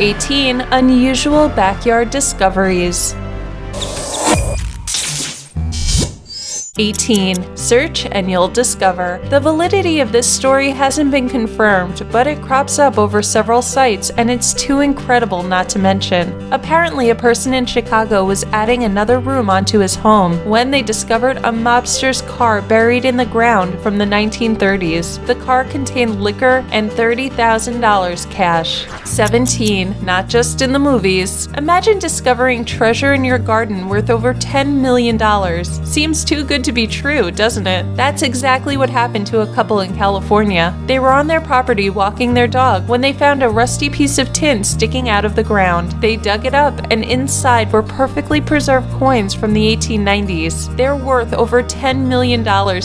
18. Unusual backyard discoveries. 18. Search and you'll discover. The validity of this story hasn't been confirmed, but it crops up over several sites and it's too incredible not to mention. Apparently, a person in Chicago was adding another room onto his home when they discovered a mobster's car buried in the ground from the 1930s. The car contained liquor and $30,000 cash. 17. Not just in the movies. Imagine discovering treasure in your garden worth over $10 million. Seems too good to be true, doesn't it? That's exactly what happened to a couple in California. They were on their property walking their dog when they found a rusty piece of tin sticking out of the ground. They dug it up, and inside were perfectly preserved coins from the 1890s. They're worth over $10 million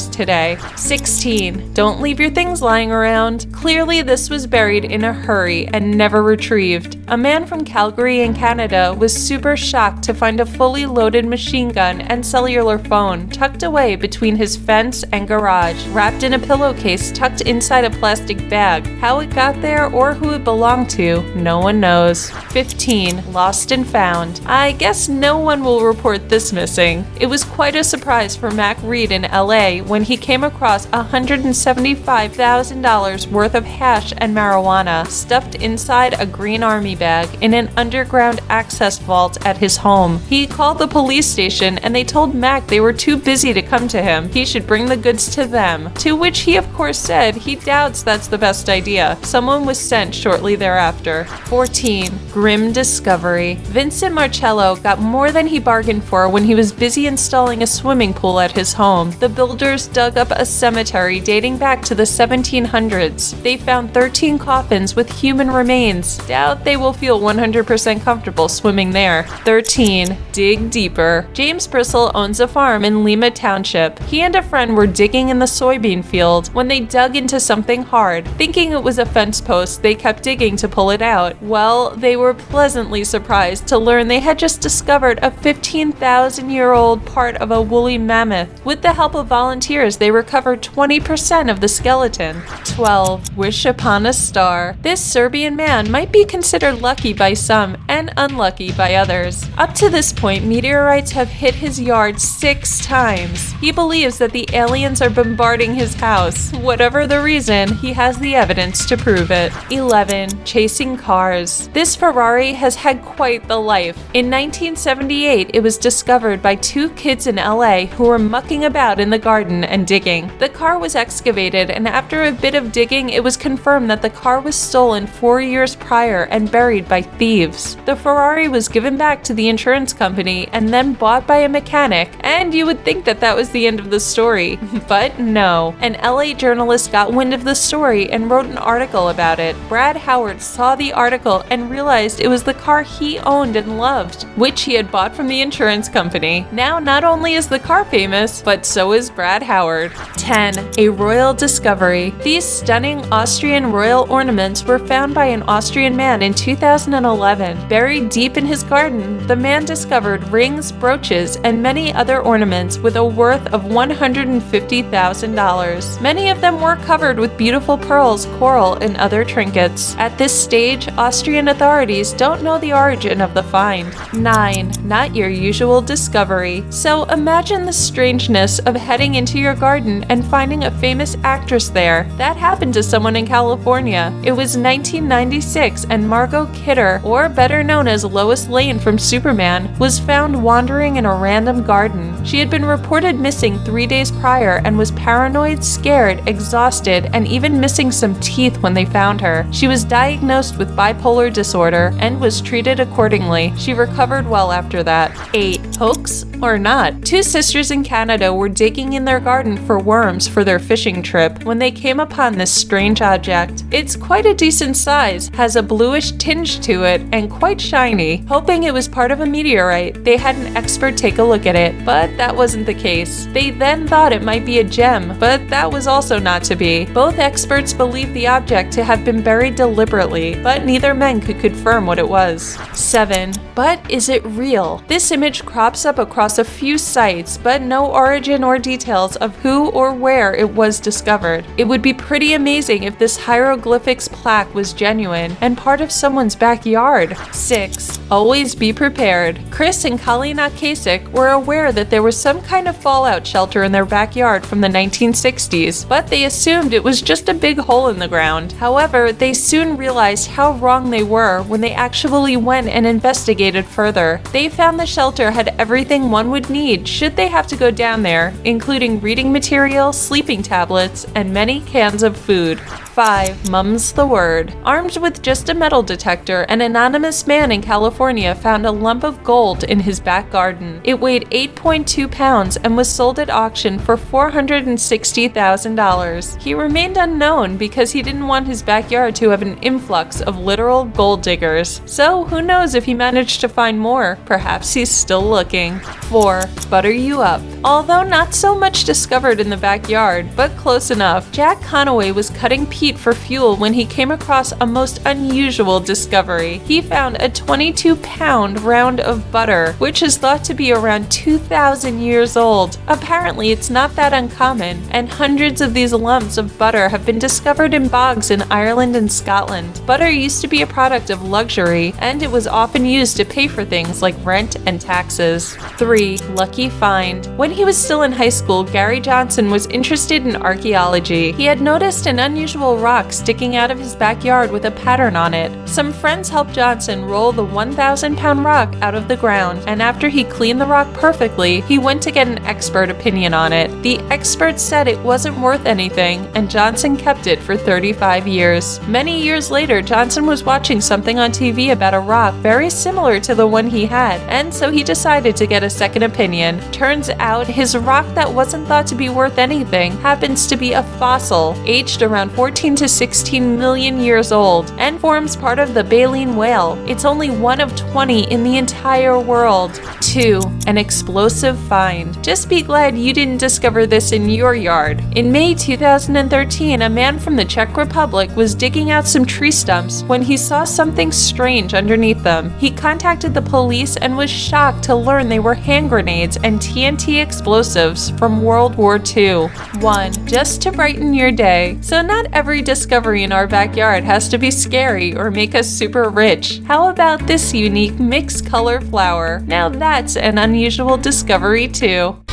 today. 16. Don't leave your things lying around. Clearly, this was buried in a hurry and never retrieved. A man from Calgary in Canada was super shocked to find a fully loaded machine gun and cellular phone tucked away between his fence and garage, wrapped in a pillowcase tucked inside a plastic bag. How it got there or who it belonged to, no one knows. 15. Lost and found. I guess no one will report this missing. It was quite a surprise for Mac Reed in LA when he came across $175,000 worth of hash and marijuana stuffed inside a green army bag in an underground access vault at his home. He called the police station and they told Mac they were too busy to come to him. He should bring the goods to them. To which he of course said he doubts that's the best idea. Someone was sent shortly thereafter. 14. Grim discovery. Vincent Marcello got more than he bargained for when he was busy installing a swimming pool at his home. The builders dug up a cemetery dating back to the 1700s. They found 13 coffins with human remains. Doubt they will feel 100% comfortable swimming there. 13. Dig deeper. James Bristol owns a farm in Lima Township. He and a friend were digging in the soybean field when they dug into something hard. Thinking it was a fence post, they kept digging to pull it out. Well, they were pleasantly surprised to learn they had just discovered a 15,000-year-old part of a woolly mammoth. With the help of volunteers, they recovered 20% of the skeleton. 12. Wish upon a star. This Serbian man might be considered lucky by some and unlucky by others. Up to this point, meteorites have hit his yard 6 times. He believes that the aliens are bombarding his house. Whatever the reason, he has the evidence to prove it. 11. Chasing cars. This Ferrari has had quite the life. In 1978, it was discovered by 2 kids in LA who were mucking about in the garden and digging. The car was excavated, and after a bit of digging, it was confirmed that the car was stolen 4 years prior and buried by thieves. The Ferrari was given back to the insurance company and then bought by a mechanic, and you would think that that was the end of the story. But no. An LA journalist got wind of the story and wrote an article about it. Brad Howard saw the article and realized it was the car he owned and loved, which he had bought from the insurance company. Now not only is the car famous, but so is Brad Howard. 10. A royal discovery. These stunning Austrian royal ornaments were found by an Austrian man in 2011. Buried deep in his garden, the man discovered rings, brooches, and many other ornaments with a worth of $150,000. Many of them were covered with beautiful pearls, coral, and other trinkets. At this stage, Austrian authorities don't know the origin of the find. 9. Not your usual discovery. So imagine the strangeness of heading into your garden and finding a famous actress there. That happened to someone in California. It was 1996 and Margot Kidder, or better known as Lois Lane from Superman, was found wandering in a random garden. She had been reported missing 3 days prior and was paranoid, scared, exhausted, and even missing some teeth when they found her. She was diagnosed with bipolar disorder and was treated accordingly. She recovered well after that. 8. Hoax or not? 2 sisters in Canada were digging in their garden for worms for their fishing trip when they came upon this strange object. It's quite a decent size, has a bluish tinge to it, and quite shiny. Hoping it was part of a meteorite, they had an expert take a look at it, but that wasn't the case. They then thought it might be a gem, but that was also not to be. Both experts believed the object to have been buried deliberately, but neither men could confirm what it was. 7. But is it real? This image crops up across across a few sites, but no origin or details of who or where it was discovered. It would be pretty amazing if this hieroglyphics plaque was genuine and part of someone's backyard. 6. Always be prepared. Chris and Kalina Kasich were aware that there was some kind of fallout shelter in their backyard from the 1960s, but they assumed it was just a big hole in the ground. However, they soon realized how wrong they were when they actually went and investigated further. They found the shelter had everything one would need should they have to go down there, including reading material, sleeping tablets, and many cans of food. 5. Mum's the word. Armed with just a metal detector, an anonymous man in California found a lump of gold in his back garden. It weighed 8.2 pounds and was sold at auction for $460,000. He remained unknown because he didn't want his backyard to have an influx of literal gold diggers. So who knows if he managed to find more? Perhaps he's still looking. 4. Butter you up. Although not so much discovered in the backyard, but close enough, Jack Conaway was cutting peat for fuel when he came across a most unusual discovery. He found a 22-pound round of butter, which is thought to be around 2,000 years old. Apparently, it's not that uncommon, and hundreds of these lumps of butter have been discovered in bogs in Ireland and Scotland. Butter used to be a product of luxury, and it was often used to pay for things like rent and taxes. 3. Lucky find. When he was still in high school, Gary Johnson was interested in archaeology. He had noticed an unusual rock sticking out of his backyard with a pattern on it. Some friends helped Johnson roll the 1,000-pound rock out of the ground, and after he cleaned the rock perfectly, he went to get an expert opinion on it. The expert said it wasn't worth anything, and Johnson kept it for 35 years. Many years later, Johnson was watching something on TV about a rock very similar to the one he had, and so he decided to get a second opinion. Turns out, his rock that wasn't thought to be worth anything happens to be a fossil, aged around 14 to 16 million years old, and forms part of the baleen whale. It's only one of 20 in the entire world. 2. An explosive find. Just be glad you didn't discover this in your yard. In May 2013, a man from the Czech Republic was digging out some tree stumps when he saw something strange underneath them. He contacted the police and was shocked to learn they were hand grenades and TNT explosives from World War II. 1. Just to brighten your day. So not every discovery in our backyard has to be scary or make us super rich. How about this unique mixed color flower? Now that's an unusual discovery too.